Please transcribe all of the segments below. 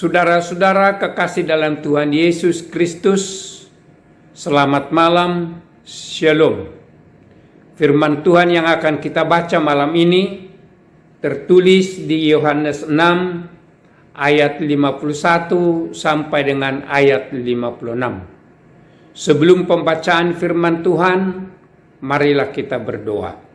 Saudara-saudara kekasih dalam Tuhan Yesus Kristus, selamat malam, Shalom. Firman Tuhan yang akan kita baca malam ini tertulis di Yohanes 6 ayat 51 sampai dengan ayat 56. Sebelum pembacaan firman Tuhan, marilah kita berdoa.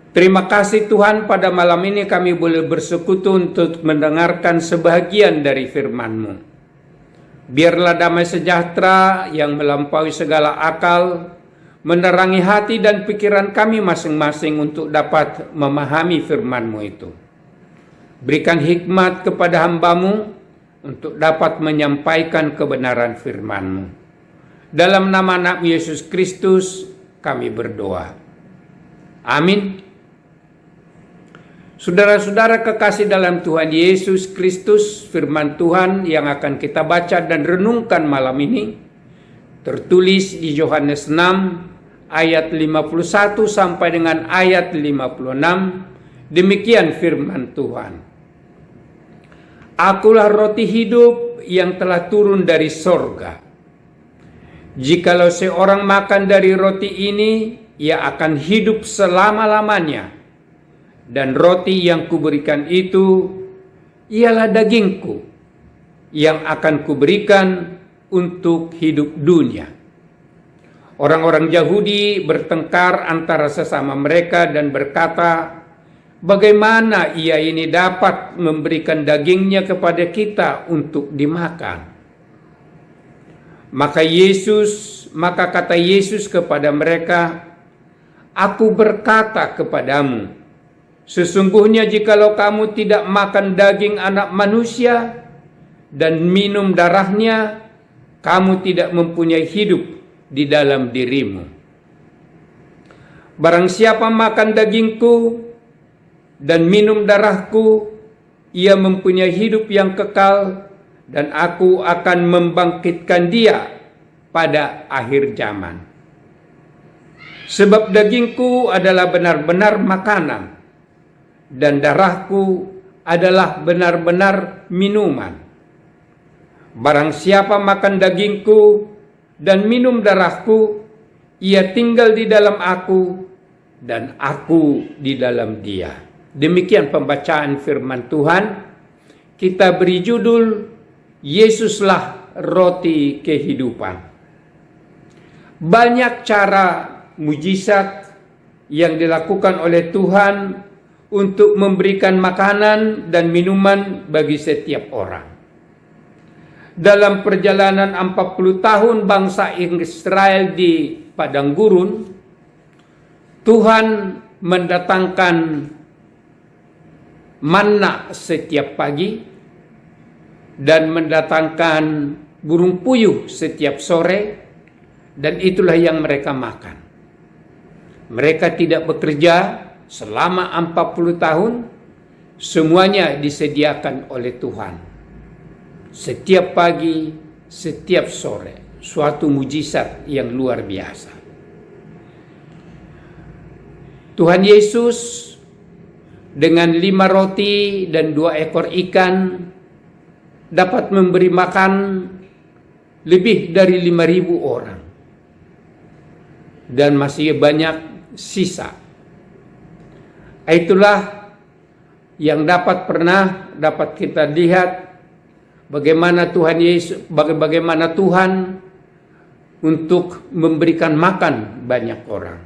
Terima kasih Tuhan, pada malam ini kami boleh bersekutu untuk mendengarkan sebahagian dari firman-Mu. Biarlah damai sejahtera yang melampaui segala akal menerangi hati dan pikiran kami masing-masing untuk dapat memahami firman-Mu itu. Berikan hikmat kepada hamba-Mu untuk dapat menyampaikan kebenaran firman-Mu. Dalam nama Anak Yesus Kristus kami berdoa. Amin. Saudara-saudara kekasih dalam Tuhan Yesus Kristus, firman Tuhan yang akan kita baca dan renungkan malam ini tertulis di Yohanes 6 ayat 51 sampai dengan ayat 56. Demikian firman Tuhan. Akulah roti hidup yang telah turun dari sorga. Jikalau seorang makan dari roti ini, ia akan hidup selama-lamanya. Dan roti yang kuberikan itu ialah dagingku yang akan kuberikan untuk hidup dunia. Orang-orang Yahudi bertengkar antara sesama mereka dan berkata, bagaimana ia ini dapat memberikan dagingnya kepada kita untuk dimakan? Maka kata Yesus kepada mereka, aku berkata kepadamu, sesungguhnya jikalau kamu tidak makan daging anak manusia dan minum darahnya, kamu tidak mempunyai hidup di dalam dirimu. Barang siapa makan dagingku dan minum darahku, ia mempunyai hidup yang kekal, dan aku akan membangkitkan dia pada akhir zaman. Sebab dagingku adalah benar-benar makanan, dan darahku adalah benar-benar minuman. Barang siapa makan dagingku dan minum darahku, ia tinggal di dalam aku dan aku di dalam dia. Demikian pembacaan firman Tuhan. Kita beri judul, Yesuslah roti kehidupan. Banyak cara mujizat yang dilakukan oleh Tuhan untuk memberikan makanan dan minuman bagi setiap orang. Dalam perjalanan 40 tahun bangsa Israel di padang gurun, Tuhan mendatangkan manna setiap pagi dan mendatangkan burung puyuh setiap sore, dan itulah yang mereka makan. Mereka tidak bekerja selama 40 tahun, semuanya disediakan oleh Tuhan. Setiap pagi, setiap sore, suatu mujizat yang luar biasa. Tuhan Yesus dengan 5 roti dan 2 ekor ikan dapat memberi makan lebih dari 5.000 orang. Dan masih banyak sisa. Itulah yang dapat kita lihat bagaimana Tuhan untuk memberikan makan banyak orang.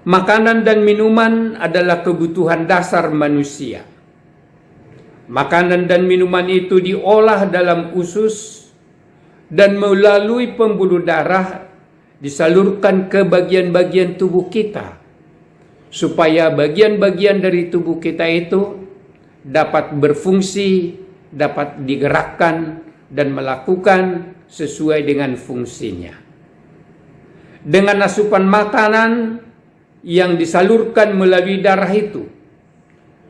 Makanan dan minuman adalah kebutuhan dasar manusia. Makanan dan minuman itu diolah dalam usus dan melalui pembuluh darah disalurkan ke bagian-bagian tubuh kita, supaya bagian-bagian dari tubuh kita itu dapat berfungsi, dapat digerakkan dan melakukan sesuai dengan fungsinya. Dengan asupan makanan yang disalurkan melalui darah itu,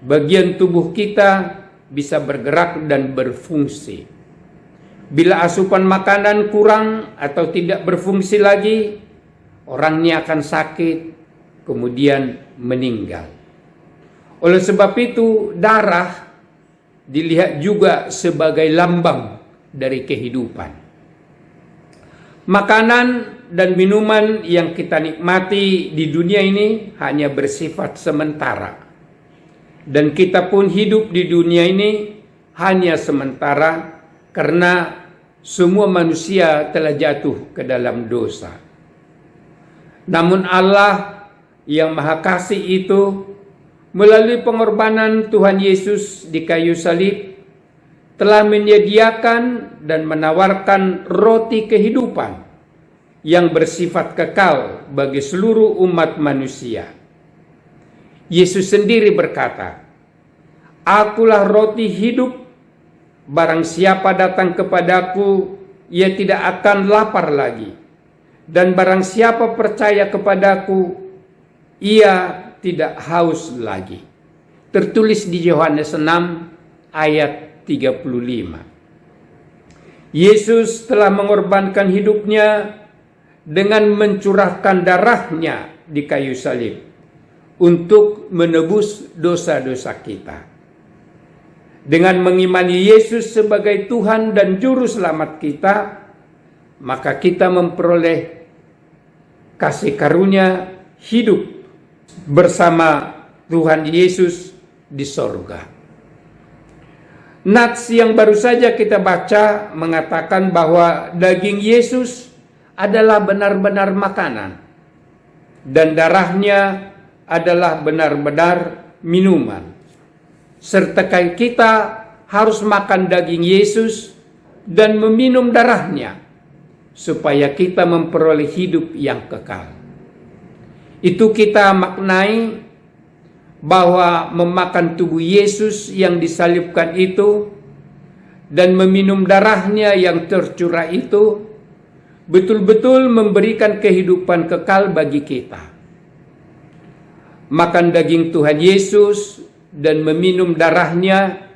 bagian tubuh kita bisa bergerak dan berfungsi. Bila asupan makanan kurang atau tidak berfungsi lagi, orangnya akan sakit, kemudian meninggal. Oleh sebab itu, darah dilihat juga sebagai lambang dari kehidupan. Makanan dan minuman yang kita nikmati di dunia ini hanya bersifat sementara. Dan kita pun hidup di dunia ini hanya sementara karena semua manusia telah jatuh ke dalam dosa. Namun Allah yang Maha Kasih itu melalui pengorbanan Tuhan Yesus di kayu salib telah menyediakan dan menawarkan roti kehidupan yang bersifat kekal bagi seluruh umat manusia. Yesus sendiri berkata, "Akulah roti hidup, barang siapa datang kepadaku, ia tidak akan lapar lagi. Dan barang siapa percaya kepadaku, ia tidak haus lagi." Tertulis di Yohanes 6 ayat 35. Yesus telah mengorbankan hidupnya dengan mencurahkan darahnya di kayu salib untuk menebus dosa-dosa kita. Dengan mengimani Yesus sebagai Tuhan dan Juru Selamat kita, maka kita memperoleh kasih karunia hidup bersama Tuhan Yesus di sorga. Nats yang baru saja kita baca mengatakan bahwa daging Yesus adalah benar-benar makanan dan darahnya adalah benar-benar minuman. Serta kita harus makan daging Yesus dan meminum darahnya supaya kita memperoleh hidup yang kekal. Itu kita maknai bahwa memakan tubuh Yesus yang disalibkan itu dan meminum darahnya yang tercurah itu betul-betul memberikan kehidupan kekal bagi kita. Makan daging Tuhan Yesus dan meminum darahnya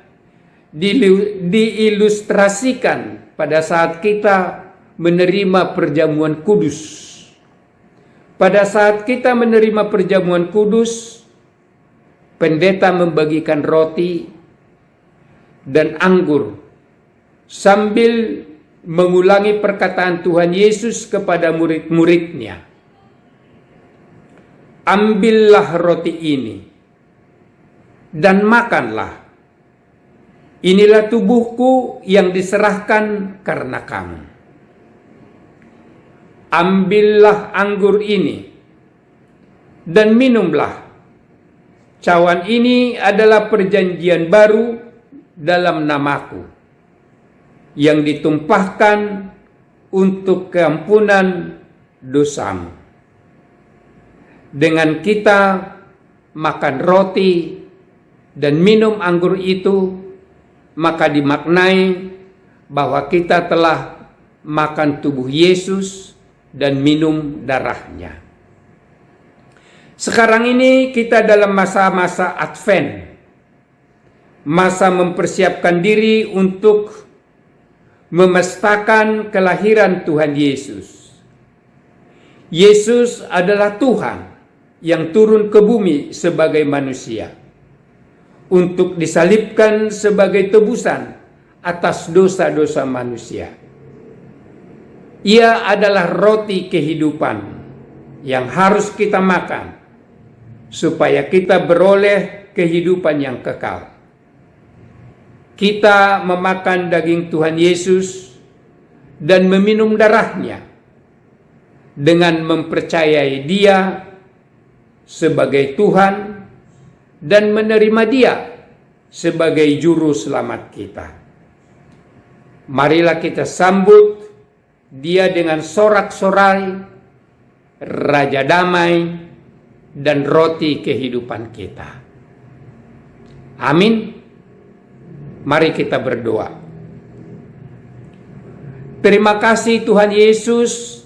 diilustrasikan pada saat kita menerima perjamuan kudus. Pada saat kita menerima perjamuan kudus, pendeta membagikan roti dan anggur sambil mengulangi perkataan Tuhan Yesus kepada murid-muridnya. "Ambillah roti ini dan makanlah. Inilah tubuhku yang diserahkan karena kamu. Ambillah anggur ini dan minumlah. Cawan ini adalah perjanjian baru dalam namaku, yang ditumpahkan untuk keampunan dosamu." Dengan kita makan roti dan minum anggur itu, maka dimaknai bahwa kita telah makan tubuh Yesus dan minum darahnya. Sekarang ini kita dalam masa-masa Advent, masa mempersiapkan diri untuk memestakan kelahiran Tuhan Yesus. Yesus adalah Tuhan yang turun ke bumi sebagai manusia untuk disalibkan sebagai tebusan atas dosa-dosa manusia. Ia adalah roti kehidupan yang harus kita makan supaya kita beroleh kehidupan yang kekal. Kita memakan daging Tuhan Yesus dan meminum darahnya dengan mempercayai Dia sebagai Tuhan dan menerima Dia sebagai Juru Selamat kita. Marilah kita sambut Dia dengan sorak-sorai, Raja Damai, dan roti kehidupan kita. Amin. Mari kita berdoa. Terima kasih Tuhan Yesus,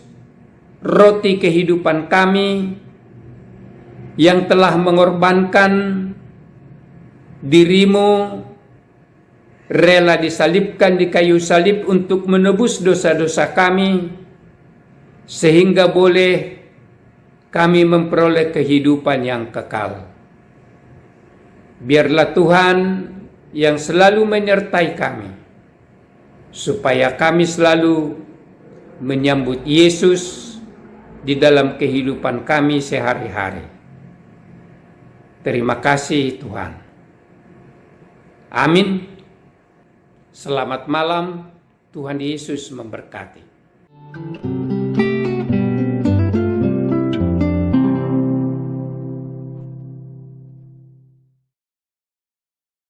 roti kehidupan kami, yang telah mengorbankan dirimu, rela disalibkan di kayu salib untuk menebus dosa-dosa kami, sehingga boleh kami memperoleh kehidupan yang kekal. Biarlah Tuhan yang selalu menyertai kami, supaya kami selalu menyambut Yesus di dalam kehidupan kami sehari-hari. Terima kasih Tuhan. Amin. Selamat malam, Tuhan Yesus memberkati.